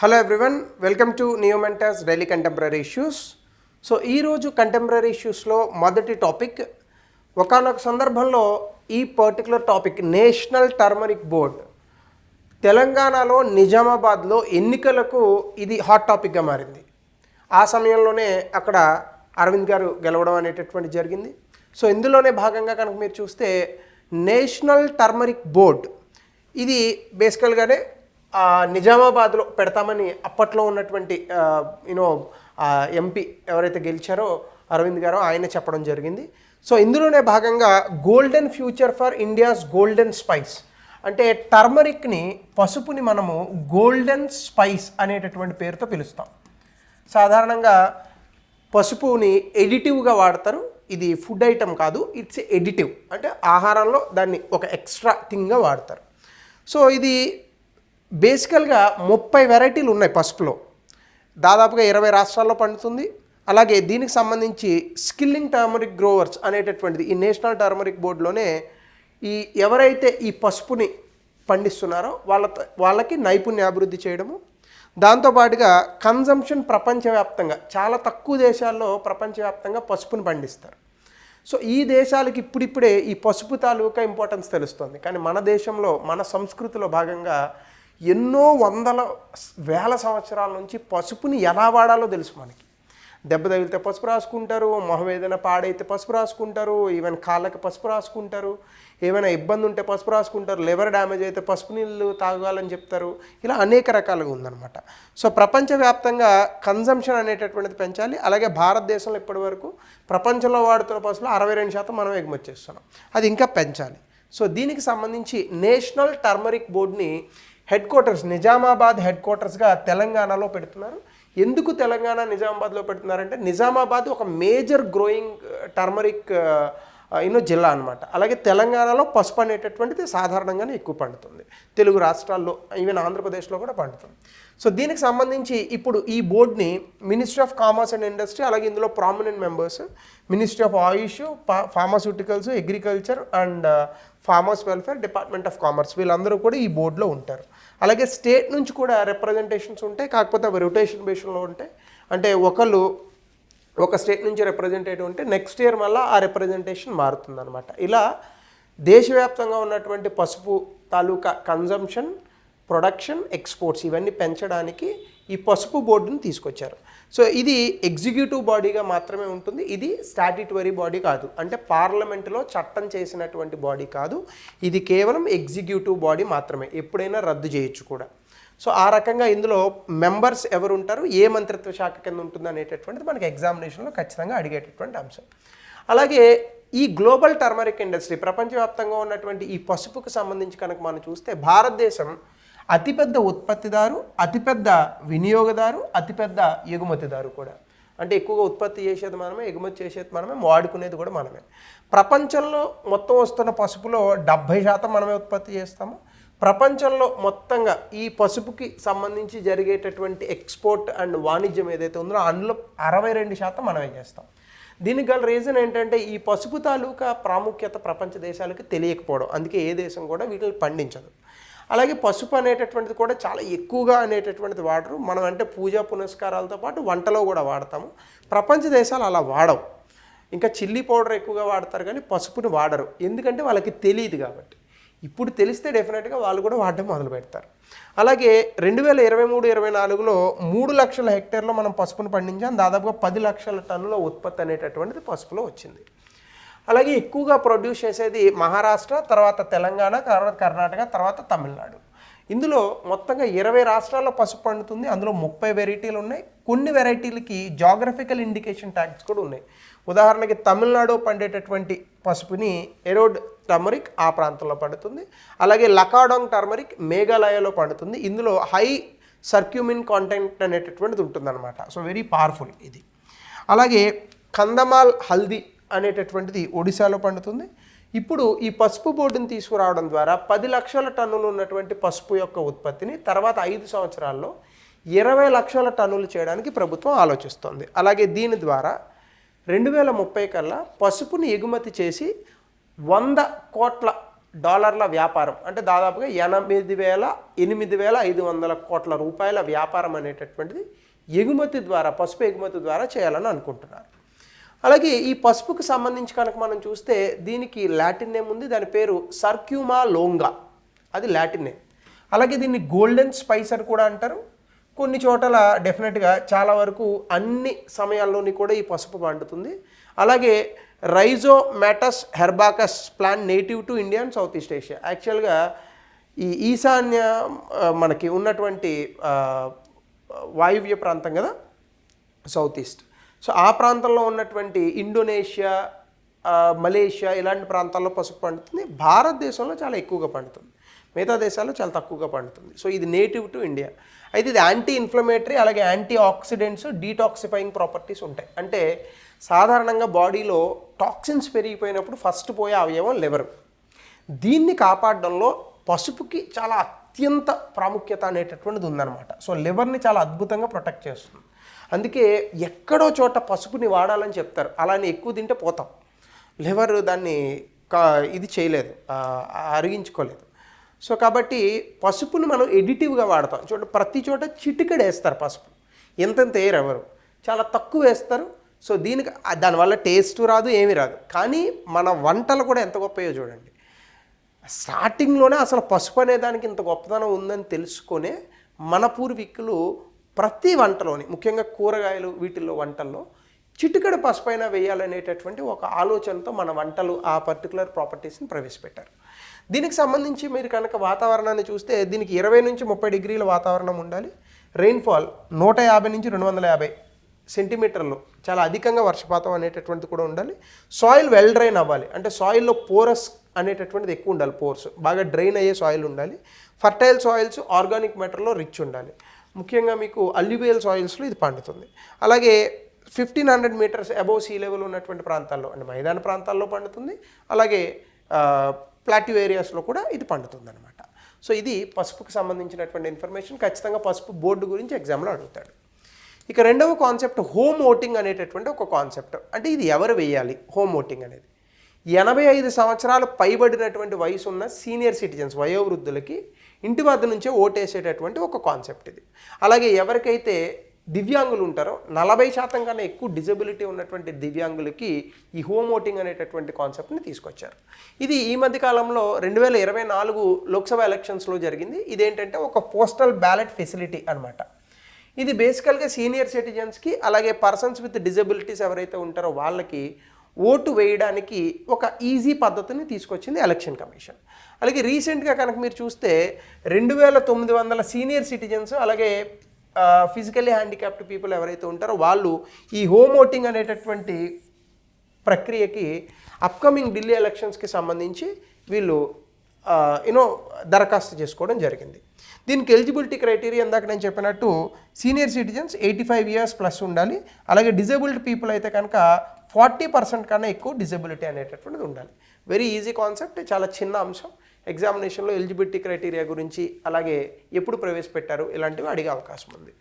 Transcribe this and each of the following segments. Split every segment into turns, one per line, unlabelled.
Hello everyone, welcome to Neomentus daily contemporary issues. So ఈరోజు contemporary ఇష్యూస్లో మొదటి topic, ఒకానొక సందర్భంలో ఈ particular topic national turmeric board తెలంగాణలో నిజామాబాద్లో ఎన్నికలకు ఇది హాట్ టాపిక్గా మారింది. ఆ సమయంలోనే అక్కడ అరవింద్ గారు గెలవడం అనేటటువంటి జరిగింది. సో ఇందులోనే భాగంగా కనుక మీరు చూస్తే నేషనల్ టర్మరిక్ బోర్డ్ ఇది బేసికల్గానే నిజామాబాద్లో పెడతామని అప్పట్లో ఉన్నటువంటి ఎంపీ ఎవరైతే గెలిచారో అరవింద్ గారు ఆయన చెప్పడం జరిగింది. సో ఇందులోనే భాగంగా golden future for India's golden spice అంటే టర్మరిక్ని, పసుపుని మనము గోల్డెన్ స్పైస్ అనేటటువంటి పేరుతో పిలుస్తాం. సాధారణంగా పసుపుని ఎడిటివ్గా వాడతారు. ఇది ఫుడ్ ఐటమ్ కాదు, ఇట్స్ ఎడిటివ్ అంటే ఆహారంలో దాన్ని ఒక ఎక్స్ట్రా థింగ్గా వాడతారు. సో ఇది బేసికల్గా 30 వెరైటీలు ఉన్నాయి పసుపులో. దాదాపుగా 20 రాష్ట్రాల్లో పండుతుంది. అలాగే దీనికి సంబంధించి స్కిల్లింగ్ టర్మరిక్ గ్రోవర్స్ అనేటటువంటిది ఈ నేషనల్ టర్మరిక్ బోర్డులోనే ఎవరైతే ఈ పసుపుని పండిస్తున్నారో వాళ్ళకి నైపుణ్యాభివృద్ధి చేయడము, దాంతోపాటుగా కన్జంప్షన్ ప్రపంచవ్యాప్తంగా చాలా తక్కువ దేశాల్లో ప్రపంచవ్యాప్తంగా పసుపుని పండిస్తారు. సో ఈ దేశాలకి ఇప్పుడిప్పుడే ఈ పసుపు తాలూకా ఇంపార్టెన్స్ తెలుస్తుంది. కానీ మన దేశంలో, మన సంస్కృతిలో భాగంగా ఎన్నో వందల వేల సంవత్సరాల నుంచి పసుపుని ఎలా వాడాలో తెలుసు మనకి. దెబ్బ తగిలితే పసుపు రాసుకుంటారు, మొహం ఏదైనా పాడైతే పసుపు రాసుకుంటారు, ఈవెన్ కాళ్ళకి పసుపు రాసుకుంటారు, ఏమైనా ఇబ్బంది ఉంటే పసుపు రాసుకుంటారు, లివర్ డ్యామేజ్ అయితే పసుపు నీళ్ళు తాగాలని చెప్తారు. ఇలా అనేక రకాలుగా ఉందన్నమాట. సో ప్రపంచవ్యాప్తంగా కన్జంప్షన్ అనేటటువంటిది పెంచాలి. అలాగే భారతదేశంలో ఇప్పటి వరకు ప్రపంచంలో వాడుతున్న పసుపులో 62% మనం ఎగుమతి చేస్తున్నాం. అది ఇంకా పెంచాలి. సో దీనికి సంబంధించి నేషనల్ టర్మరిక్ బోర్డ్ని హెడ్ క్వార్టర్స్ నిజామాబాద్ హెడ్ క్వార్టర్స్గా తెలంగాణలో పెడుతున్నారు. ఎందుకు తెలంగాణ నిజామాబాద్లో పెడుతున్నారంటే నిజామాబాద్ ఒక మేజర్ గ్రోయింగ్ టర్మరిక్ జిల్లా అనమాట. అలాగే తెలంగాణలో పసుపు అనేటటువంటిది సాధారణంగానే ఎక్కువ పండుతుంది. తెలుగు రాష్ట్రాల్లో, ఈవెన్ ఆంధ్రప్రదేశ్లో కూడా పండుతుంది. సో దీనికి సంబంధించి ఇప్పుడు ఈ బోర్డ్ని ministry of commerce and industry, అలాగే ఇందులో prominent members ministry of AYUSH, pharmaceuticals, agriculture and farmers welfare, department of commerce వీళ్ళందరూ కూడా ఈ బోర్డులో ఉంటారు. అలాగే స్టేట్ నుంచి కూడా రిప్రజెంటేషన్స్ ఉంటాయి, కాకపోతే అవి రొటేషన్ బేషన్లో ఉంటాయి. అంటే ఒక స్టేట్ నుంచి రిప్రజెంటేటివ్ ఉంటే నెక్స్ట్ ఇయర్ మళ్ళీ ఆ రిప్రజెంటేషన్ మారుతుందన్నమాట. ఇలా దేశవ్యాప్తంగా ఉన్నటువంటి పసుపు తాలూకా కన్జంప్షన్, ప్రొడక్షన్, ఎక్స్పోర్ట్స్ ఇవన్నీ పెంచడానికి ఈ పసుపు బోర్డుని తీసుకొచ్చారు. సో ఇది ఎగ్జిక్యూటివ్ బాడీగా మాత్రమే ఉంటుంది. ఇది స్టాట్యూటరీ బాడీ కాదు, అంటే పార్లమెంటులో చట్టం చేసినటువంటి బాడీ కాదు. ఇది కేవలం ఎగ్జిక్యూటివ్ బాడీ మాత్రమే, ఎప్పుడైనా రద్దు చేయొచ్చు కూడా. సో ఆ రకంగా ఇందులో మెంబర్స్ ఎవరు ఉంటారు, ఏ మంత్రిత్వ శాఖ కింద ఉంటుంది అనేటటువంటిది మనకి ఎగ్జామినేషన్లో ఖచ్చితంగా అడిగేటటువంటి అంశం. అలాగే ఈ గ్లోబల్ టర్మరిక్ ఇండస్ట్రీ, ప్రపంచవ్యాప్తంగా ఉన్నటువంటి ఈ పసుపుకు సంబంధించి కనుక మనం చూస్తే భారతదేశం అతిపెద్ద ఉత్పత్తిదారు, అతిపెద్ద వినియోగదారు, అతిపెద్ద ఎగుమతిదారు కూడా. అంటే ఎక్కువగా ఉత్పత్తి చేసేది మనమే, ఎగుమతి చేసేది మనమే, వాడుకునేది కూడా మనమే. ప్రపంచంలో మొత్తం వస్తున్న పసుపులో 70% మనమే ఉత్పత్తి చేస్తాము. ప్రపంచంలో మొత్తంగా ఈ పసుపుకి సంబంధించి జరిగేటటువంటి ఎక్స్పోర్ట్ అండ్ వాణిజ్యం ఏదైతే ఉందో అందులో 62% మనమే చేస్తాం. దీనికి గల రీజన్ ఏంటంటే ఈ పసుపు తాలూకా ప్రాముఖ్యత ప్రపంచ దేశాలకు తెలియకపోవడం. అందుకే ఏ దేశం కూడా వీటిని పండించదు. అలాగే పసుపు అనేటటువంటిది కూడా చాలా ఎక్కువగా అనేటటువంటిది వాడరు. మనం అంటే పూజా పునస్కారాలతో పాటు వంటలో కూడా వాడతాము. ప్రపంచ దేశాలు అలా వాడవు. ఇంకా చిల్లీ పౌడర్ ఎక్కువగా వాడతారు కానీ పసుపుని వాడరు, ఎందుకంటే వాళ్ళకి తెలియదు కాబట్టి. ఇప్పుడు తెలిస్తే డెఫినెట్గా వాళ్ళు కూడా వాడడం మొదలు పెడతారు. అలాగే 2023-24లో 3 లక్షల హెక్టేర్లో మనం పసుపును పండించాం. దాదాపుగా 10 లక్షల టన్నుల ఉత్పత్తి అనేటటువంటిది పసుపులో వచ్చింది. అలాగే ఎక్కువగా ప్రొడ్యూస్ చేసేది మహారాష్ట్ర, తర్వాత తెలంగాణ, తర్వాత కర్ణాటక, తర్వాత తమిళనాడు. ఇందులో మొత్తంగా 20 రాష్ట్రాల్లో పసుపు పండుతుంది. అందులో 30 వెరైటీలు ఉన్నాయి. కొన్ని వెరైటీలకి జాగ్రఫికల్ ఇండికేషన్ ట్యాగ్స్ కూడా ఉన్నాయి. ఉదాహరణకి తమిళనాడు పండేటటువంటి పసుపుని ఎరోడ్ టర్మరిక్ ఆ ప్రాంతంలో పండుతుంది. అలాగే లకాడాంగ్ టర్మరిక్ మేఘాలయలో పండుతుంది. ఇందులో హై సర్క్యూమిన్ కాంటెంట్ అనేటటువంటిది ఉంటుందన్నమాట. సో వెరీ పవర్ఫుల్ ఇది. అలాగే కందమాల్ హల్దీ అనేటటువంటిది ఒడిశాలో పండుతుంది. ఇప్పుడు ఈ పసుపు బోర్డుని తీసుకురావడం ద్వారా 10 లక్షల టన్నులు ఉన్నటువంటి పసుపు యొక్క ఉత్పత్తిని తర్వాత 5 సంవత్సరాల్లో 20 లక్షల టన్నులు చేయడానికి ప్రభుత్వం ఆలోచిస్తోంది. అలాగే దీని ద్వారా 2030 కల్లా పసుపుని ఎగుమతి చేసి $100 కోట్ల డాలర్ల వ్యాపారం, అంటే దాదాపుగా 8,500 కోట్ల రూపాయల వ్యాపారం అనేటటువంటిది ఎగుమతి ద్వారా, పసుపు ఎగుమతి ద్వారా చేయాలని అనుకుంటున్నారు. అలాగే ఈ పసుపుకు సంబంధించి కనుక మనం చూస్తే దీనికి లాటిన్ నేమ్ ఉంది, దాని పేరు సర్క్యూమా లోంగా, అది లాటిన్ నేమ్. అలాగే దీన్ని గోల్డెన్ స్పైసర్ కూడా అంటారు. కొన్ని చోట్ల డెఫినెట్గా చాలా వరకు అన్ని సమయాల్లోని కూడా ఈ పసుపు పండుతుంది. అలాగే rhizomatous herbaceous plant native to India and south east Asia. యాక్చువల్గా ఈ ఈశాన్య మనకి ఉన్నటువంటి వాయువ్య ప్రాంతం కదా, సౌత్ ఈస్ట్. సో ఆ ప్రాంతంలో ఉన్నటువంటి ఇండోనేషియా, మలేషియా ఇలాంటి ప్రాంతాల్లో పసుపు పండుతుంది. భారతదేశంలో చాలా ఎక్కువగా పండుతుంది, మిగతా దేశాల్లో చాలా తక్కువగా పండుతుంది. సో ఇది నేటివ్ టు ఇండియా. అయితే ఇది యాంటీ ఇన్ఫ్లమేటరీ, అలాగే యాంటీ ఆక్సిడెంట్స్, డీటాక్సిఫైయింగ్ ప్రాపర్టీస్ ఉంటాయి. అంటే సాధారణంగా బాడీలో టాక్సిన్స్ పెరిగిపోయినప్పుడు ఫస్ట్ పోయే అవయవం లివర్. దీన్ని కాపాడడంలో పసుపుకి చాలా అత్యంత ప్రాముఖ్యత అనేటటువంటిది ఉందన్నమాట. సో లివర్ని చాలా అద్భుతంగా ప్రొటెక్ట్ చేస్తుంది. అందుకే ఎక్కడో చోట పసుపుని వాడాలని చెప్తారు, అలానే ఎక్కువ తింటే పోతాం. లివర్ దాన్ని ఇది చేయలేదు, అరిగించుకోలేదు. సో కాబట్టి పసుపుని మనం ఎడిటివ్గా వాడతాం. చూడండి, ప్రతి చోట చిటికెడు వేస్తారు పసుపు, ఎంతెంత వేయరు ఎవరు, చాలా తక్కువ వేస్తారు. సో దీనికి దానివల్ల టేస్ట్ రాదు, ఏమీ రాదు. కానీ మన వంటలు కూడా ఎంత గొప్పయో చూడండి. స్టార్టింగ్లోనే అసలు పసుపు అనే దానికి ఇంత గొప్పతనం ఉందని తెలుసుకొనే మన పూర్వీకులు ప్రతి వంటలోని, ముఖ్యంగా కూరగాయలు వీటిల్లో వంటల్లో చిటికెడు పసుపు అయినా వేయాలనేటటువంటి ఒక ఆలోచనతో మన వంటలు ఆ పర్టికులర్ ప్రాపర్టీస్ని ప్రవేశపెట్టారు. దీనికి సంబంధించి మీరు కనుక వాతావరణాన్ని చూస్తే దీనికి 20 నుంచి 30 డిగ్రీల వాతావరణం ఉండాలి. రెయిన్ఫాల్ 150 నుంచి 250 సెంటీమీటర్లు, చాలా అధికంగా వర్షపాతం అనేటటువంటిది కూడా ఉండాలి. సాయిల్ వెల్ డ్రైన్ అవ్వాలి, అంటే సాయిల్లో పోరస్ అనేటటువంటిది ఎక్కువ ఉండాలి, పోర్స్ బాగా డ్రైన్ అయ్యే సాయిల్ ఉండాలి. ఫర్టైల్ సాయిల్స్ ఆర్గానిక్ మ్యాటర్లో రిచ్ ఉండాలి. ముఖ్యంగా మీకు అల్యూవియల్ సాయిల్స్లో ఇది పండుతుంది. అలాగే 1500 మీటర్స్ అబోవ్ సీ లెవెల్ ఉన్నటువంటి ప్రాంతాల్లో, అంటే మైదాన ప్రాంతాల్లో పండుతుంది. అలాగే ప్లాట్యూ ఏరియాస్లో కూడా ఇది పండుతుంది అనమాట. సో ఇది పసుపుకి సంబంధించినటువంటి ఇన్ఫర్మేషన్. ఖచ్చితంగా పసుపు బోర్డు గురించి ఎగ్జామ్లో అడుగుతాడు. ఇక రెండవ కాన్సెప్ట్ హోమ్ ఓటింగ్ అనేటటువంటి ఒక కాన్సెప్ట్. అంటే ఇది ఎవరు వేయాలి హోమ్ ఓటింగ్ అనేది? 85 సంవత్సరాలు పైబడినటువంటి వయసు ఉన్న సీనియర్ సిటిజన్స్, వయోవృద్ధులకి ఇంటి వద్ద నుంచే ఓటేసేటటువంటి ఒక కాన్సెప్ట్ ఇది. అలాగే ఎవరికైతే దివ్యాంగులు ఉంటారో 40% కన్నా ఎక్కువ డిజబిలిటీ ఉన్నటువంటి దివ్యాంగులకి ఈ హోమ్ ఓటింగ్ అనేటటువంటి కాన్సెప్ట్ని తీసుకొచ్చారు. ఇది ఈ మధ్య కాలంలో 2024 లోక్సభ ఎలక్షన్స్లో జరిగింది. ఇదేంటంటే ఒక పోస్టల్ బ్యాలెట్ ఫెసిలిటీ అనమాట. ఇది బేసికల్గా సీనియర్ సిటిజన్స్కి, అలాగే పర్సన్స్ విత్ డిజబిలిటీస్ ఎవరైతే ఉంటారో వాళ్ళకి ఓటు వేయడానికి ఒక ఈజీ పద్ధతిని తీసుకొచ్చింది ఎలక్షన్ కమిషన్. అలాగే రీసెంట్గా కనుక మీరు చూస్తే 2900 సీనియర్ సిటిజన్స్, అలాగే ఫిజికల్లీ హ్యాండిక్యాప్డ్ పీపుల్ ఎవరైతే ఉంటారో వాళ్ళు ఈ హోమ్ ఓటింగ్ అనేటటువంటి ప్రక్రియకి అప్కమింగ్ ఢిల్లీ ఎలక్షన్స్కి సంబంధించి వీళ్ళు దరఖాస్తు చేసుకోవడం జరిగింది. దీనికి ఎలిజిబిలిటీ క్రైటీరియా ఇందాక నేను చెప్పినట్టు సీనియర్ సిటిజన్స్ 85 ఇయర్స్ ప్లస్ ఉండాలి. అలాగే డిజేబుల్డ్ పీపుల్ అయితే కనుక 40% కన్నా ఎక్కువ డిజబిలిటీ అనేటటువంటిది ఉండాలి. వెరీ ఈజీ కాన్సెప్ట్, చాలా చిన్న అంశం. ఎగ్జామినేషన్లో ఎలిజిబిలిటీ క్రైటీరియా గురించి, అలాగే ఎప్పుడు ప్రవేశపెట్టారు ఇలాంటివి అడిగే అవకాశం ఉంది.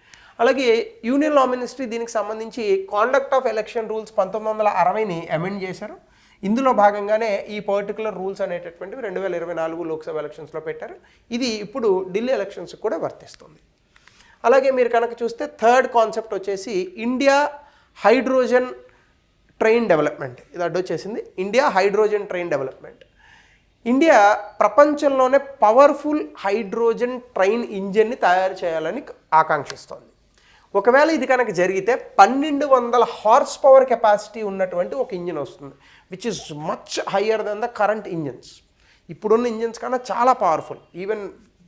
అలాగే యూనియన్ లా మినిస్ట్రీ దీనికి సంబంధించి కాండక్ట్ ఆఫ్ ఎలక్షన్ రూల్స్ 1960ని అమెండ్ చేశారు. ఇందులో భాగంగానే ఈ పర్టికులర్ రూల్స్ అనేటటువంటివి 2024 లోక్సభ ఎలక్షన్స్లో పెట్టారు. ఇది ఇప్పుడు ఢిల్లీ ఎలక్షన్స్కి కూడా వర్తిస్తుంది. అలాగే మీరు కనుక చూస్తే థర్డ్ కాన్సెప్ట్ వచ్చేసి ఇండియా హైడ్రోజన్ ట్రైన్ డెవలప్మెంట్. ఇది అడ్డొచ్చేసింది, India hydrogen train development. India ప్రపంచంలోనే పవర్ఫుల్ హైడ్రోజన్ ట్రైన్ ఇంజిన్ని తయారు చేయాలని ఆకాంక్షిస్తోంది. ఒకవేళ ఇది కనుక జరిగితే 1200 హార్స్ పవర్ కెపాసిటీ ఉన్నటువంటి ఒక ఇంజిన్ వస్తుంది, which is much higher than the current engines. ఇప్పుడున్న ఇంజిన్స్ కన్నా చాలా పవర్ఫుల్. ఈవెన్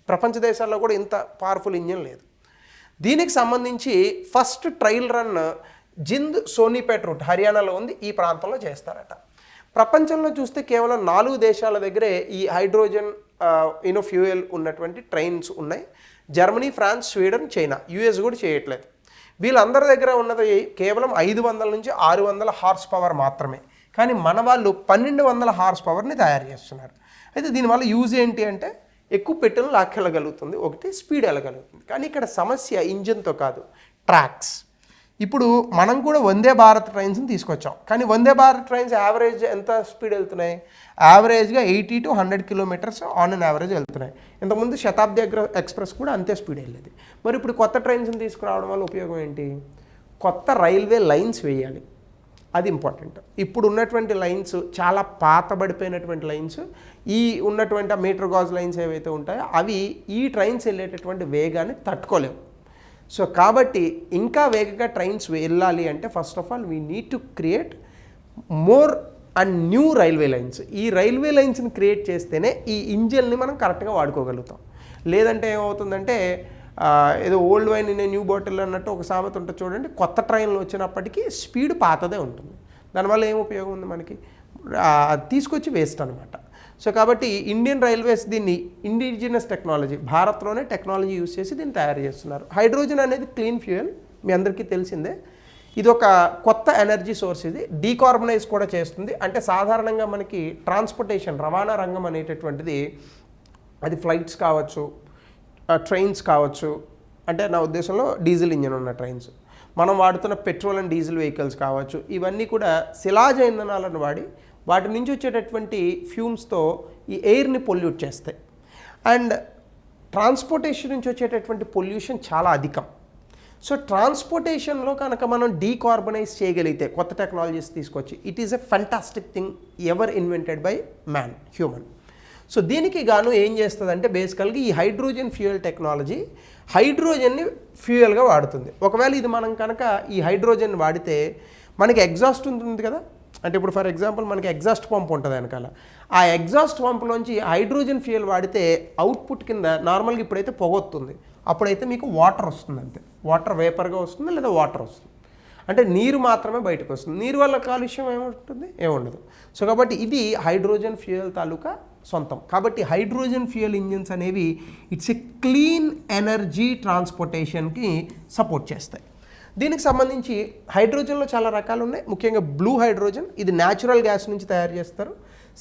ప్రపంచ దేశాల్లో కూడా ఇంత పవర్ఫుల్ ఇంజిన్ లేదు. దీనికి సంబంధించి first trial run Jind Sonipat route హర్యానాలో ఉంది, ఈ ప్రాంతంలో చేస్తారట. ప్రపంచంలో చూస్తే కేవలం 4 దేశాల దగ్గరే ఈ హైడ్రోజన్ ఫ్యూయల్ ఉన్నటువంటి ట్రైన్స్ ఉన్నాయి. Germany, France, Sweden, China, US కూడా చేయట్లేదు. వీళ్ళందరి దగ్గర ఉన్నది కేవలం 500 నుంచి 600 హార్స్ పవర్ మాత్రమే. కానీ మన వాళ్ళు 1200 హార్స్ పవర్ని తయారు చేస్తున్నారు. అయితే దీనివల్ల యూజ్ ఏంటి అంటే ఎక్కువ పెట్రోల్ లాక్కెళ్ళగలుగుతుంది, ఒకటి స్పీడ్ వెళ్ళగలుగుతుంది. కానీ ఇక్కడ సమస్య ఇంజిన్తో కాదు, ట్రాక్స్. ఇప్పుడు మనం కూడా వందే భారత్ ట్రైన్స్ని తీసుకొచ్చాం, కానీ వందే భారత్ ట్రైన్స్ యావరేజ్ ఎంత స్పీడ్ వెళ్తున్నాయి? యావరేజ్గా 80 to 100 kilometres on an average వెళ్తున్నాయి. ఇంతకుముందు శతాబ్ది ఎక్స్ప్రెస్ కూడా అంతే స్పీడ్ వెళ్ళేది. మరి ఇప్పుడు కొత్త ట్రైన్స్ని తీసుకురావడం వల్ల ఉపయోగం ఏంటి? కొత్త రైల్వే లైన్స్ వేయాలి, అది ఇంపార్టెంట్. ఇప్పుడు ఉన్నటువంటి లైన్స్ చాలా పాతబడిపోయినటువంటి లైన్స్, ఈ ఉన్నటువంటి ఆ మీటర్ గాజ్ లైన్స్ ఏవైతే ఉంటాయో అవి ఈ ట్రైన్స్ వెళ్ళేటటువంటి వేగాన్ని తట్టుకోలేవు. సో కాబట్టి ఇంకా వేగంగా ట్రైన్స్ వెళ్ళాలి అంటే first of all we need to create more and new railway lines. ఈ రైల్వే లైన్స్ని క్రియేట్ చేస్తేనే ఈ ఇంజిన్ని మనం కరెక్ట్గా వాడుకోగలుగుతాం. లేదంటే ఏమవుతుందంటే ఏదో old wine in new bottle అన్నట్టు ఒక సామెత ఉంటుంది చూడండి. కొత్త ట్రైన్లు వచ్చినప్పటికీ స్పీడ్ పాతదే ఉంటుంది, దానివల్ల ఏం ఉపయోగం ఉంది మనకి? తీసుకొచ్చి వేస్ట్ అనమాట. సో కాబట్టి ఇండియన్ రైల్వేస్ దీన్ని ఇండిజినస్ టెక్నాలజీ, భారత్లోనే టెక్నాలజీ యూస్ చేసి దీన్ని తయారు చేస్తున్నారు. హైడ్రోజన్ అనేది క్లీన్ ఫ్యూయల్, మీ అందరికీ తెలిసిందే. ఇది ఒక కొత్త ఎనర్జీ సోర్స్, ఇది డీకార్బనైజ్ కూడా చేస్తుంది. అంటే సాధారణంగా మనకి ట్రాన్స్పోర్టేషన్, రవాణా రంగం అనేటటువంటిది అది ఫ్లైట్స్ కావచ్చు, ట్రైన్స్ కావచ్చు, అంటే నా ఉద్దేశంలో డీజిల్ ఇంజన్ ఉన్న ట్రైన్స్, మనం వాడుతున్న పెట్రోల్ అండ్ డీజిల్ వెహికల్స్ కావచ్చు, ఇవన్నీ కూడా శిలాజ ఇంధనాలను వాడి వాటి నుంచి వచ్చేటటువంటి ఫ్యూమ్స్తో ఈ ఎయిర్ని పొల్యూట్ చేస్తాయి. అండ్ ట్రాన్స్పోర్టేషన్ నుంచి వచ్చేటటువంటి పొల్యూషన్ చాలా అధికం. సో ట్రాన్స్పోర్టేషన్లో కనుక మనం డీకార్బనైజ్ చేయగలిగితే కొత్త టెక్నాలజీస్ తీసుకొచ్చి, it is a fantastic thing ever invented by man, human. So దీనికి గాను ఏం చేస్తుందంటే బేసికల్గా ఈ హైడ్రోజన్ ఫ్యూయల్ టెక్నాలజీ హైడ్రోజన్ని ఫ్యూయల్గా వాడుతుంది. ఒకవేళ ఇది మనం కనుక ఈ హైడ్రోజన్ వాడితే మనకి ఎగ్జాస్ట్ ఉంటుంది కదా, అంటే ఇప్పుడు ఫర్ ఎగ్జాంపుల్ మనకి ఎగ్జాస్ట్ పంప్ ఉంటుంది వెనకాల, ఆ ఎగ్జాస్ట్ పంప్లోంచి హైడ్రోజన్ ఫ్యూయల్ వాడితే అవుట్పుట్ కింద నార్మల్గా ఇప్పుడైతే పొగొస్తుంది, అప్పుడైతే మీకు వాటర్ వస్తుంది, అంతే. వాటర్ వేపర్గా వస్తుంది లేదా వాటర్ వస్తుంది, అంటే నీరు మాత్రమే బయటకు వస్తుంది. నీరు వల్ల కాలుష్యం ఏముంటుంది? ఏముండదు. సో కాబట్టి ఇది హైడ్రోజన్ ఫ్యూయల్ తాలూకా సొంతం. కాబట్టి హైడ్రోజన్ ఫ్యూయల్ ఇంజిన్స్ అనేవి ఇట్స్ ఎ క్లీన్ ఎనర్జీ ట్రాన్స్పోర్టేషన్కి సపోర్ట్ చేస్తాయి. దీనికి సంబంధించి హైడ్రోజన్లో చాలా రకాలు ఉన్నాయి. ముఖ్యంగా బ్లూ హైడ్రోజన్, ఇది న్యాచురల్ గ్యాస్ నుంచి తయారు చేస్తారు.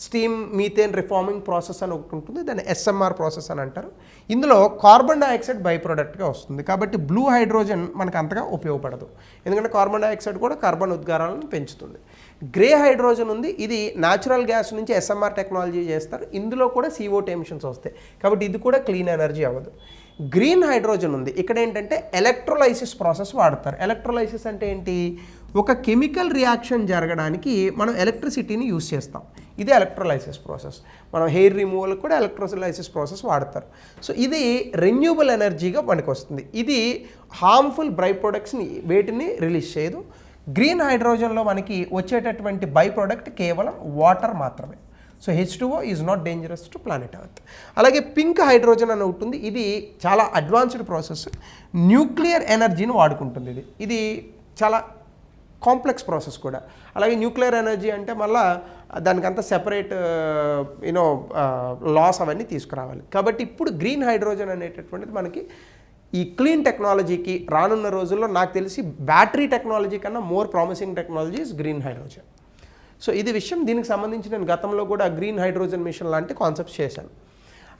స్టీమ్ మీథేన్ రిఫార్మింగ్ ప్రాసెస్ అని ఒకటి ఉంటుంది, దాన్ని ఎస్ఎంఆర్ ప్రాసెస్ అని అంటారు. ఇందులో కార్బన్ డైఆక్సైడ్ బై ప్రోడక్ట్గా వస్తుంది. కాబట్టి బ్లూ హైడ్రోజన్ మనకు అంతగా ఉపయోగపడదు, ఎందుకంటే కార్బన్ డైఆక్సైడ్ కూడా కార్బన్ ఉద్గారాలను పెంచుతుంది. గ్రే హైడ్రోజన్ ఉంది, ఇది న్యాచురల్ గ్యాస్ నుంచి ఎస్ఎంఆర్ టెక్నాలజీ చేస్తారు. ఇందులో కూడా CO2 ఎమిషన్స్ వస్తాయి, కాబట్టి ఇది కూడా క్లీన్ ఎనర్జీ అవ్వదు. గ్రీన్ హైడ్రోజన్ ఉంది, ఇక్కడ ఏంటంటే ఎలక్ట్రోలైసిస్ ప్రాసెస్ వాడతారు. ఎలక్ట్రోలైసిస్ అంటే ఏంటి? ఒక కెమికల్ రియాక్షన్ జరగడానికి మనం ఎలక్ట్రిసిటీని యూజ్ చేస్తాం, ఇది ఎలక్ట్రోలైసిస్ ప్రాసెస్. మనం హెయిర్ రిమూవల్ కూడా ఎలక్ట్రోలైసిస్ ప్రాసెస్ వాడతారు. సో ఇది రెన్యూబుల్ ఎనర్జీగా మనకు వస్తుంది. ఇది హార్మ్ఫుల్ బై ప్రొడక్ట్స్ని వేటిని రిలీజ్ చేయదు. గ్రీన్ హైడ్రోజన్లో మనకి వచ్చేటటువంటి బై ప్రోడక్ట్ కేవలం వాటర్ మాత్రమే. So H2O is not dangerous to planet earth. అలాగే పింక్ హైడ్రోజన్ అని ఉంటుంది, ఇది చాలా అడ్వాన్స్డ్ ప్రాసెస్, న్యూక్లియర్ ఎనర్జీని వాడుకుంటుంది. ఇది చాలా కాంప్లెక్స్ ప్రాసెస్ కూడా. అలాగే న్యూక్లియర్ ఎనర్జీ అంటే మళ్ళీ దానికంతా సెపరేట్ లాస్ అవన్నీ తీసుకురావాలి. కాబట్టి ఇప్పుడు గ్రీన్ హైడ్రోజన్ అనేటటువంటిది మనకి ఈ క్లీన్ టెక్నాలజీకి రానున్న రోజుల్లో నాకు తెలిసి బ్యాటరీ టెక్నాలజీ కన్నా more promising technology is green hydrogen. So ఇది విషయం. దీనికి సంబంధించి నేను గతంలో కూడా గ్రీన్ హైడ్రోజన్ మిషన్ లాంటి కాన్సెప్ట్స్ చేశాను.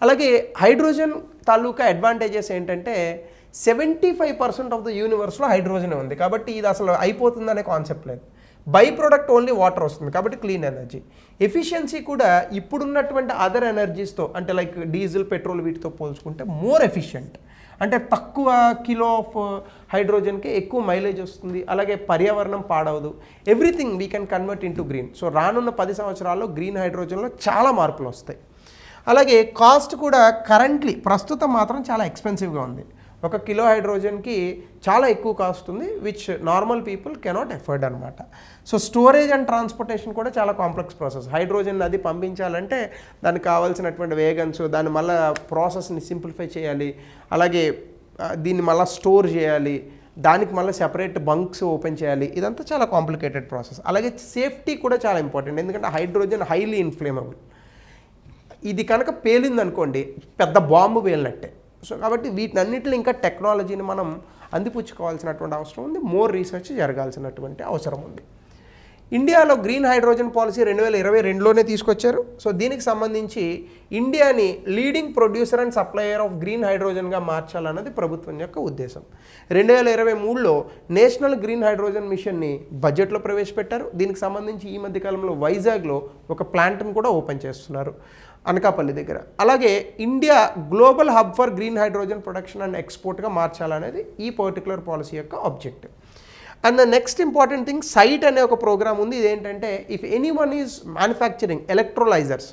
అలాగే హైడ్రోజన్ తాలూకా అడ్వాంటేజెస్ ఏంటంటే 75% ఆఫ్ ద యూనివర్స్లో హైడ్రోజన్ ఉంది, కాబట్టి ఇది అసలు అయిపోతుందనే కాన్సెప్ట్ లేదు. బై ప్రోడక్ట్ ఓన్లీ వాటర్ వస్తుంది, కాబట్టి క్లీన్ ఎనర్జీ. ఎఫిషియన్సీ కూడా ఇప్పుడున్నటువంటి అదర్ ఎనర్జీస్తో, అంటే లైక్ డీజిల్, పెట్రోల్, వీటితో పోల్చుకుంటే మోర్ ఎఫిషియంట్. అంటే తక్కువ కిలో ఆఫ్ హైడ్రోజన్కి ఎక్కువ మైలేజ్ వస్తుంది, అలాగే పర్యావరణం పాడవదు. Everything we can convert into green. So రానున్న 10 సంవత్సరాల్లో గ్రీన్ హైడ్రోజన్లో చాలా మార్పులు వస్తాయి. అలాగే కాస్ట్ కూడా కరెంట్లీ ప్రస్తుతం మాత్రం చాలా ఎక్స్పెన్సివ్గా ఉంది. 1 కిలో హైడ్రోజన్కి చాలా ఎక్కువ కాస్ట్ ఉంది, which normal people cannot afford అనమాట. సో స్టోరేజ్ అండ్ ట్రాన్స్పోర్టేషన్ కూడా చాలా కాంప్లెక్స్ ప్రాసెస్. హైడ్రోజన్ అది పంపించాలంటే దానికి కావాల్సినటువంటి వేగన్స్, దాన్ని మళ్ళీ ప్రాసెస్ని సింప్లిఫై చేయాలి, అలాగే దీన్ని మళ్ళీ స్టోర్ చేయాలి, దానికి మళ్ళీ సెపరేట్ బంక్స్ ఓపెన్ చేయాలి. ఇదంతా చాలా కాంప్లికేటెడ్ ప్రాసెస్. అలాగే సేఫ్టీ కూడా చాలా ఇంపార్టెంట్, ఎందుకంటే హైడ్రోజన్ హైలీ ఇన్ఫ్లేమబుల్. ఇది కనుక పేలిందనుకోండి పెద్ద బాంబు పేలినట్టే. సో కాబట్టి వీటన్నిటిలో ఇంకా టెక్నాలజీని మనం అందిపుచ్చుకోవాల్సినటువంటి అవసరం ఉంది, మోర్ రీసెర్చ్ జరగాల్సినటువంటి అవసరం ఉంది. ఇండియాలో గ్రీన్ హైడ్రోజన్ పాలసీ 2022లోనే తీసుకొచ్చారు. సో దీనికి సంబంధించి ఇండియాని leading producer and supplier of green హైడ్రోజన్గా మార్చాలన్నది ప్రభుత్వం యొక్క ఉద్దేశం. 2023లో నేషనల్ గ్రీన్ హైడ్రోజన్ మిషన్ని బడ్జెట్లో ప్రవేశపెట్టారు. దీనికి సంబంధించి ఈ మధ్యకాలంలో వైజాగ్లో ఒక ప్లాంట్ను కూడా ఓపెన్ చేస్తున్నారు అనకాపల్లి దగ్గర. అలాగే India global hub for green hydrogen production and ఎక్స్పోర్ట్గా మార్చాలనేది ఈ పర్టికులర్ పాలసీ యొక్క objective. And the next important thing, SIGHT అనే ఒక ప్రోగ్రామ్ ఉంది. ఇదేంటంటే if anyone is manufacturing electrolysers,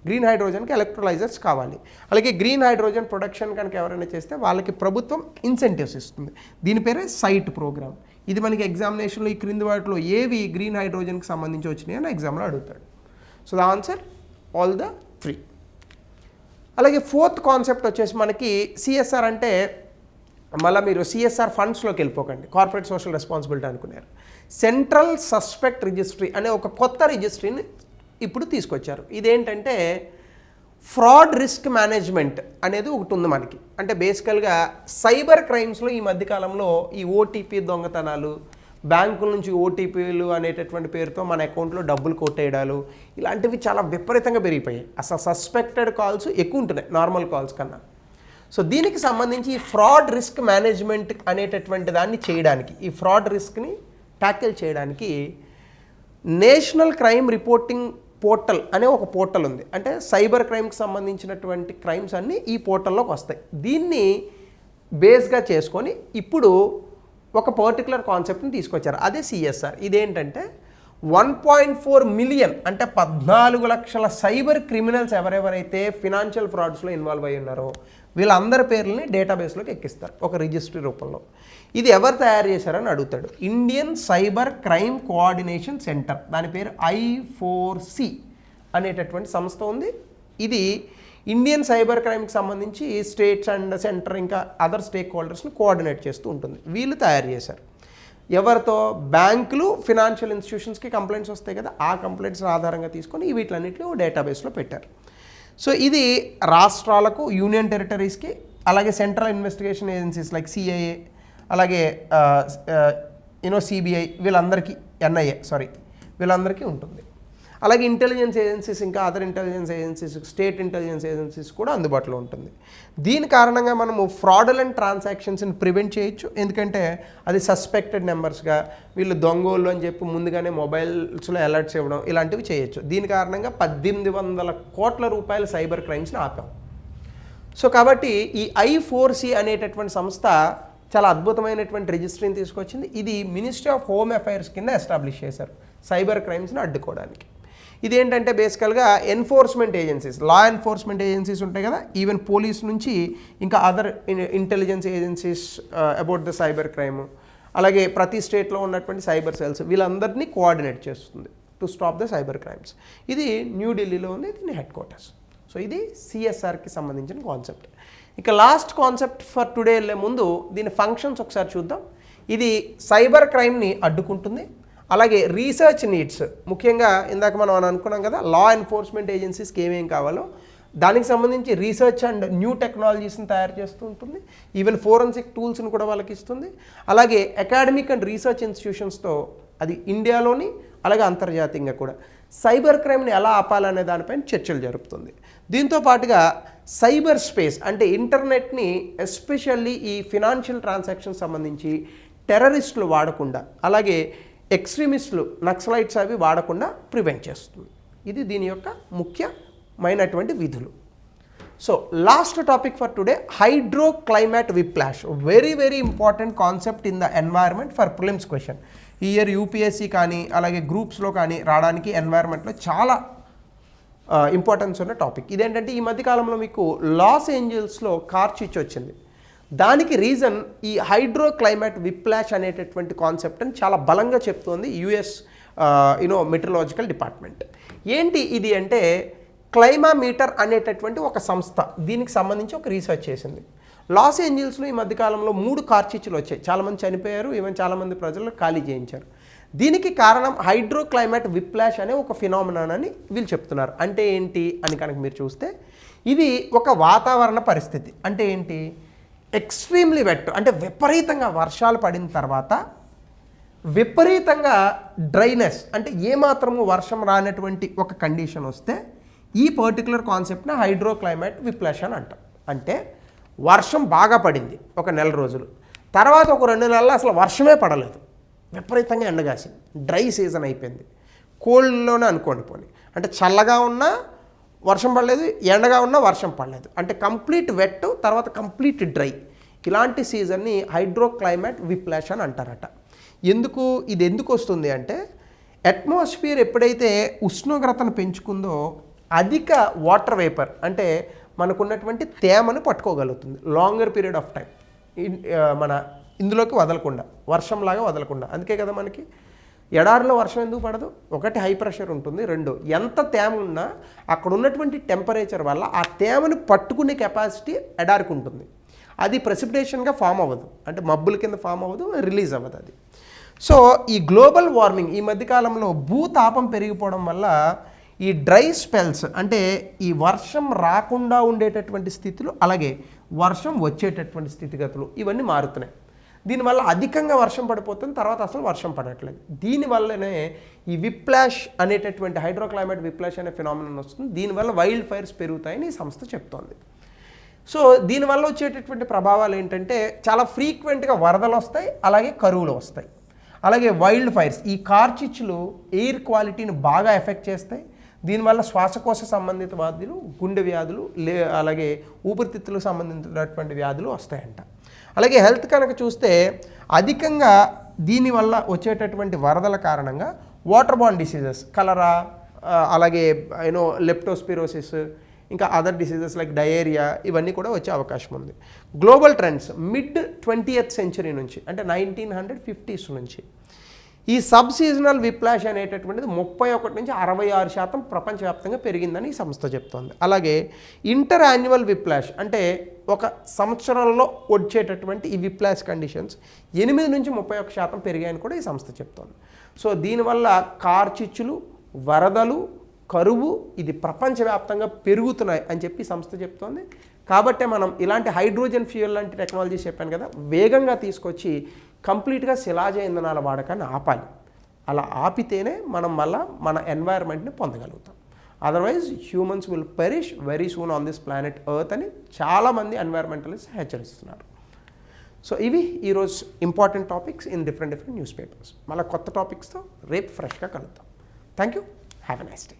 green హైడ్రోజన్కి ఎలక్ట్రోలైజర్స్ కావాలి, అలాగే గ్రీన్ హైడ్రోజన్ ప్రొడక్షన్ కనుక ఎవరైనా చేస్తే వాళ్ళకి ప్రభుత్వం ఇన్సెంటివ్స్ ఇస్తుంది. దీని పేరే సైట్ ప్రోగ్రామ్. ఇది మనకి ఎగ్జామినేషన్లో ఈ క్రింది వాటిలో ఏవి గ్రీన్ హైడ్రోజన్కి సంబంధించి వచ్చినాయి అని ఎగ్జామ్లో అడుగుతాడు. So the answer all the 3. అలాగే ఫోర్త్ కాన్సెప్ట్ వచ్చేసి మనకి సిఎస్ఆర్ అంటే, మళ్ళీ మీరు సిఎస్ఆర్ ఫండ్స్లోకి వెళ్ళిపోకండి, కార్పొరేట్ సోషల్ రెస్పాన్సిబిలిటీ అనుకున్నారు. సెంట్రల్ సస్పెక్ట్ రిజిస్ట్రీ అనే ఒక కొత్త రిజిస్ట్రీని ఇప్పుడు తీసుకొచ్చారు. ఇదేంటంటే ఫ్రాడ్ రిస్క్ మేనేజ్మెంట్ అనేది ఒకటి ఉంది మనకి. అంటే బేసికల్గా సైబర్ క్రైమ్స్లో ఈ మధ్యకాలంలో ఈ ఓటీపీ దొంగతనాలు, బ్యాంకుల నుంచి ఓటీపీలు అనేటటువంటి పేరుతో మన అకౌంట్లో డబ్బులు కొట్టేయడాలు, ఇలాంటివి చాలా విపరీతంగా పెరిగిపోయాయి. అసలు సస్పెక్టెడ్ కాల్స్ ఎక్కువ ఉంటున్నాయి నార్మల్ కాల్స్ కన్నా. సో దీనికి సంబంధించి ఈ ఫ్రాడ్ రిస్క్ మేనేజ్మెంట్ అనేటటువంటి దాన్ని చేయడానికి, ఈ ఫ్రాడ్ రిస్క్ని ట్యాకిల్ చేయడానికి నేషనల్ క్రైమ్ రిపోర్టింగ్ పోర్టల్ అనే ఒక పోర్టల్ ఉంది. అంటే సైబర్ క్రైమ్కి సంబంధించినటువంటి క్రైమ్స్ అన్నీ ఈ పోర్టల్లోకి వస్తాయి. దీన్ని బేస్గా చేసుకొని ఇప్పుడు ఒక పర్టికులర్ కాన్సెప్ట్ని తీసుకొచ్చారు, అదే సిఎస్ఆర్. ఇదేంటంటే 1.4 మిలియన్ అంటే 14 లక్షల సైబర్ క్రిమినల్స్ ఎవరెవరైతే ఫినాన్షియల్ ఫ్రాడ్స్లో ఇన్వాల్వ్ అయ్యి ఉన్నారో వీళ్ళందరి పేర్లని డేటాబేస్లోకి ఎక్కిస్తారు ఒక రిజిస్ట్రీ రూపంలో. ఇది ఎవరు తయారు చేశారని అడుగుతాడు. Indian cyber crime coordination centre, దాని పేరు I4C అనేటటువంటి సంస్థ ఉంది. ఇది ఇండియన్ సైబర్ క్రైమ్కి సంబంధించి స్టేట్స్ అండ్ సెంటర్ ఇంకా అదర్ స్టేక్ హోల్డర్స్ని కోఆర్డినేట్ చేస్తూ ఉంటుంది. వీళ్ళు తయారు చేశారు. ఎవరితో? బ్యాంకులు, ఫినాన్షియల్ ఇన్స్టిట్యూషన్స్కి కంప్లైంట్స్ వస్తాయి కదా, ఆ కంప్లైంట్స్ ఆధారంగా తీసుకొని వీటిలన్నింటినీ డేటాబేస్లో పెట్టారు. సో ఇది రాష్ట్రాలకు, యూనియన్ టెరిటరీస్కి, అలాగే central investigation agencies like CIA, అలాగే సిబిఐ, వీళ్ళందరికీ, వీళ్ళందరికీ ఉంటుంది. అలాగే ఇంటెలిజెన్స్ ఏజెన్సీస్, ఇంకా other intelligence agencies, state intelligence agencies కూడా అందుబాటులో ఉంటుంది. దీని కారణంగా మనము ఫ్రాడులెంట్ ట్రాన్సాక్షన్స్ని ప్రివెంట్ చేయొచ్చు. ఎందుకంటే అది సస్పెక్టెడ్ నెంబర్స్గా, వీళ్ళు దొంగోళ్ళు అని చెప్పి ముందుగానే మొబైల్స్లో అలర్ట్స్ ఇవ్వడం, ఇలాంటివి చేయొచ్చు. దీని కారణంగా 1800 కోట్ల రూపాయల సైబర్ క్రైమ్స్ని ఆపాం. సో కాబట్టి ఈ I4C అనేటటువంటి సంస్థ చాలా అద్భుతమైనటువంటి రిజిస్ట్రీని తీసుకొచ్చింది. ఇది మినిస్ట్రీ ఆఫ్ హోమ్ అఫైర్స్ కింద ఎస్టాబ్లిష్ చేశారు సైబర్ క్రైమ్స్ని అడ్డుకోవడానికి. ఇదేంటంటే బేసికల్గా enforcement agencies, law enforcement agencies ఉంటాయి కదా, ఈవెన్ పోలీస్ నుంచి ఇంకా other intelligence agencies about the cyber crime, అలాగే ప్రతి స్టేట్లో ఉన్నటువంటి సైబర్ సెల్స్, వీళ్ళందరినీ కోఆర్డినేట్ చేస్తుంది to stop the cyber crimes. ఇది న్యూఢిల్లీలో ఉంది, దీని హెడ్ క్వార్టర్స్. సో ఇది సిఎస్ఆర్కి సంబంధించిన కాన్సెప్ట్. ఇక లాస్ట్ కాన్సెప్ట్ ఫర్ టుడే వెళ్ళే ముందు దీని ఫంక్షన్స్ ఒకసారి చూద్దాం. ఇది సైబర్ క్రైమ్ని అడ్డుకుంటుంది, అలాగే రీసెర్చ్ నీడ్స్, ముఖ్యంగా ఇందాక మనం అనుకున్నాం కదా లా ఎన్ఫోర్స్మెంట్ ఏజెన్సీస్కి ఏమేం కావాలో దానికి సంబంధించి రీసెర్చ్ అండ్ న్యూ టెక్నాలజీస్ని తయారు చేస్తూ ఉంటుంది. ఈవెన్ ఫోరెన్సిక్ టూల్స్ని కూడా వాళ్ళకి ఇస్తుంది. అలాగే అకాడమిక్ అండ్ రీసెర్చ్ ఇన్స్టిట్యూషన్స్తో అది ఇండియాలోని అలాగే అంతర్జాతీయంగా కూడా సైబర్ క్రైమ్ని ఎలా ఆపాలనే దానిపైన చర్చలు జరుపుతుంది. దీంతో పాటుగా సైబర్ స్పేస్ అంటే ఇంటర్నెట్ని ఎస్పెషల్లీ ఈ ఫినాన్షియల్ ట్రాన్సాక్షన్ సంబంధించి టెర్రరిస్టులు వాడకుండా, అలాగే ఎక్స్ట్రీమిస్టులు, నక్సలైట్స్ అవి వాడకుండా ప్రివెంట్ చేస్తుంది. ఇది దీని యొక్క ముఖ్యమైనటువంటి విధులు. So last topic for today, hydro climate Whiplash, very very important concept in the environment for prelims question. ఈ ఇయర్ యూపీఎస్సీ కానీ అలాగే గ్రూప్స్లో కానీ రావడానికి ఎన్వైర్న్మెంట్లో చాలా ఇంపార్టెన్స్ ఉన్న టాపిక్. ఇదేంటంటే ఈ మధ్యకాలంలో మీకు లాస్ ఏంజల్స్లో కార్చిచ్ వచ్చింది. దానికి రీజన్ ఈ హైడ్రో క్లైమేట్ విప్లాష్ అనేటటువంటి కాన్సెప్ట్ అని చాలా బలంగా చెప్తోంది యుఎస్ మెట్రలాజికల్ డిపార్ట్మెంట్. ఏంటి ఇది అంటే క్లైమామీటర్ అనేటటువంటి ఒక సంస్థ దీనికి సంబంధించి ఒక రీసెర్చ్ చేసింది. లాస్ ఏంజల్స్లో ఈ మధ్యకాలంలో 3 కార్చిచ్లు వచ్చాయి, చాలామంది చనిపోయారు, ఈవెన్ చాలామంది ప్రజలు ఖాళీ చేయించారు. దీనికి కారణం హైడ్రో క్లైమేట్ విప్లాష్ అనే ఒక ఫినామినాన్ అని వీళ్ళు చెప్తున్నారు. అంటే ఏంటి అని కనుక మీరు చూస్తే ఇది ఒక వాతావరణ పరిస్థితి. అంటే ఏంటి? ఎక్స్ట్రీమ్లీ వెట్ అంటే విపరీతంగా వర్షాలు పడిన తర్వాత విపరీతంగా డ్రైనెస్ అంటే ఏమాత్రము వర్షం రానటువంటి ఒక కండిషన్ వస్తే ఈ పర్టికులర్ కాన్సెప్ట్ని హైడ్రో క్లైమేట్ విప్లాష్ అని అంటాం. అంటే వర్షం బాగా పడింది ఒక నెల రోజులు, తర్వాత ఒక 2 నెలలు అసలు వర్షమే పడలేదు, విపరీతంగా ఎండగాసింది, డ్రై సీజన్ అయిపోయింది. కోల్డ్లోనే అనుకోండి పోనీ, అంటే చల్లగా ఉన్నా వర్షం పడలేదు, ఎండగా ఉన్నా వర్షం పడలేదు, అంటే కంప్లీట్ వెట్ తర్వాత కంప్లీట్ డ్రై. ఇలాంటి సీజన్ని హైడ్రో క్లైమేట్ విప్లాష్ అని అంటారట. ఇది ఎందుకు వస్తుంది అంటే అట్మాస్ఫియర్ ఎప్పుడైతే ఉష్ణోగ్రతను పెంచుకుందో అధిక వాటర్ వేపర్ అంటే మనకున్నటువంటి తేమను పట్టుకోగలుగుతుంది లాంగర్ పీరియడ్ ఆఫ్ టైం, మన ఇందులోకి వదలకుండా, వర్షంలాగా వదలకుండా. అందుకే కదా మనకి ఎడారిలో వర్షం ఎందుకు పడదు? ఒకటి హై ప్రెషర్ ఉంటుంది, 2 ఎంత తేమ ఉన్నా అక్కడ ఉన్నటువంటి టెంపరేచర్ వల్ల ఆ తేమను పట్టుకునే కెపాసిటీ ఎడారికి ఉంటుంది. అది ప్రెసిపిటేషన్గా ఫామ్ అవ్వదు, అంటే మబ్బుల కింద ఫామ్ అవ్వదు, రిలీజ్ అవ్వదు అది. సో ఈ గ్లోబల్ వార్మింగ్ ఈ మధ్యకాలంలో భూతాపం పెరిగిపోవడం వల్ల ఈ డ్రై స్పెల్స్ అంటే ఈ వర్షం రాకుండా ఉండేటటువంటి స్థితులు, అలాగే వర్షం వచ్చేటటువంటి స్థితిగతులు ఇవన్నీ మారుతున్నాయి. దీనివల్ల అధికంగా వర్షం పడిపోతుంది, తర్వాత అసలు వర్షం పడట్లేదు. దీనివల్లనే ఈ విప్లాష్ అనేటటువంటి హైడ్రో క్లైమేట్ విప్లాష్ అనే ఫినామినన్ వస్తుంది. దీనివల్ల వైల్డ్ ఫైర్స్ పెరుగుతాయని ఈ సంస్థ చెప్తోంది. సో దీనివల్ల వచ్చేటటువంటి ప్రభావాలు ఏంటంటే చాలా ఫ్రీక్వెంట్గా వరదలు వస్తాయి, అలాగే కరువులు వస్తాయి, అలాగే వైల్డ్ ఫైర్స్. ఈ కార్చిచ్చులు ఎయిర్ క్వాలిటీని బాగా ఎఫెక్ట్ చేస్తాయి. దీనివల్ల శ్వాసకోశ సంబంధిత వ్యాధులు, గుండె వ్యాధులు, అలాగే ఊపిరితిత్తులకు సంబంధించినటువంటి వ్యాధులు వస్తాయంట. అలాగే హెల్త్ కనుక చూస్తే అధికంగా దీనివల్ల వచ్చేటటువంటి వరదల కారణంగా వాటర్ బార్న్ డిసీజెస్, కలరా, అలాగే లెప్టోస్పిరోసిస్, ఇంకా అదర్ డిసీజెస్ లైక్ డయేరియా ఇవన్నీ కూడా వచ్చే అవకాశం ఉంది. Global trends mid 20th century నుంచి అంటే 1950s నుంచి ఈ సబ్ సీజనల్ విప్లాష్ అనేటటువంటిది 31 నుంచి 66% ప్రపంచవ్యాప్తంగా పెరిగిందని ఈ సంస్థ చెప్తోంది. అలాగే ఇంటర్ యాన్యువల్ విప్లాష్ అంటే ఒక సంవత్సరంలో వచ్చేటటువంటి ఈ విప్లాష్ కండిషన్స్ 8 నుంచి 31% పెరిగాయని కూడా ఈ సంస్థ చెప్తోంది. సో దీనివల్ల కార్చిచ్చులు, వరదలు, కరువు ఇది ప్రపంచవ్యాప్తంగా పెరుగుతున్నాయి అని చెప్పి సంస్థ చెప్తోంది. కాబట్టే మనం ఇలాంటి హైడ్రోజన్ ఫ్యూయల్ లాంటి టెక్నాలజీస్ చెప్పాను కదా, వేగంగా తీసుకొచ్చి కంప్లీట్గా శిలాజ ఇంధనాల వాడకాన్ని ఆపాలి. అలా ఆపితేనే మనం మళ్ళీ మన ఎన్వైర్న్మెంట్ని పొందగలుగుతాం. Otherwise humans will perish very soon on this planet earth అని చాలామంది ఎన్వైర్న్మెంటలిస్ట్ హెచ్చరిస్తున్నారు. సో ఇవి ఈరోజు important topics in different newspapers. మళ్ళీ కొత్త టాపిక్స్తో రేపు ఫ్రెష్గా కలుద్దాం. Thank you. Have a nice day.